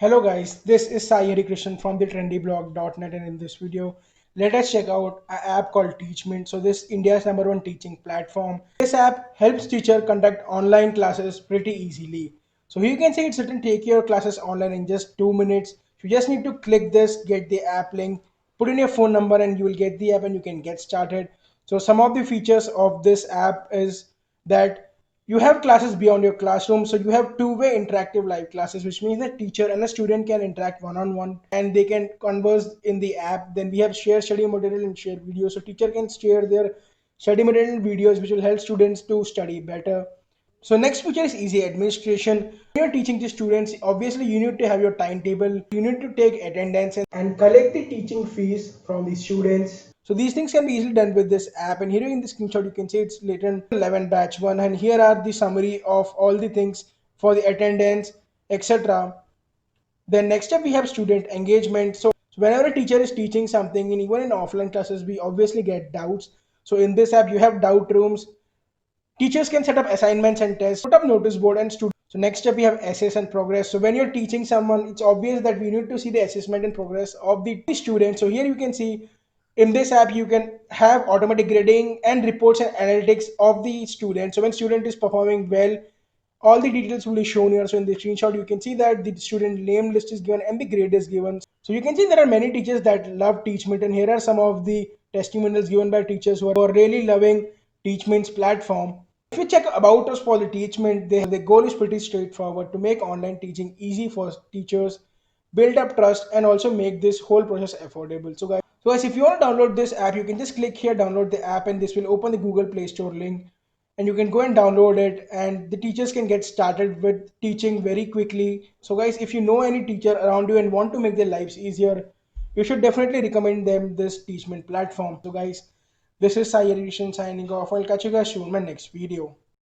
Hello guys, this is Sai Krishnan from the trendyblog.net, and in this video, let us check out an app called Teachmint. So this is India's #1 teaching platform. This app helps teacher conduct online classes pretty easily. So here you can see it's written take your classes online in just 2 minutes. You just need to click this, get the app link, put in your phone number and you will get the app and you can get started. So some of the features of this app is that you have classes beyond your classroom, so you have two-way interactive live classes, which means that teacher and a student can interact one-on-one and they can converse in the app. Then we have shared study material and shared videos, so teacher can share their study material videos which will help students to study better. So next feature is easy administration. When you're teaching the students, obviously you need to have your timetable, you need to take attendance and collect the teaching fees from the students. So these things can be easily done with this app. And here in the screenshot, you can see it's written 11 batch 1. And here are the summary of all the things for the attendance, etc. Then next up we have student engagement. So whenever a teacher is teaching something, and even in offline classes, we obviously get doubts. So in this app, you have doubt rooms. Teachers can set up assignments and tests, put up notice board and students. So next step we have assess and progress. So when you're teaching someone, it's obvious that we need to see the assessment and progress of the student. So here you can see in this app you can have automatic grading and reports and analytics of the student. So when student is performing well, all the details will be shown here. So in the screenshot you can see that the student name list is given and the grade is given. So you can see there are many teachers that love Teachmint, and here are some of the testimonials given by teachers who are really loving Teachmint's platform. If you check about us for the Teachmint, the goal is pretty straightforward: to make online teaching easy for teachers, build up trust, and also make this whole process affordable. So guys, if you want to download this app, you can just click here, download the app, and this will open the Google Play Store link. And you can go and download it, and the teachers can get started with teaching very quickly. So guys, if you know any teacher around you and want to make their lives easier, you should definitely recommend them this Teachment platform. So guys, this is Sai signing off. I'll catch you guys soon in my next video.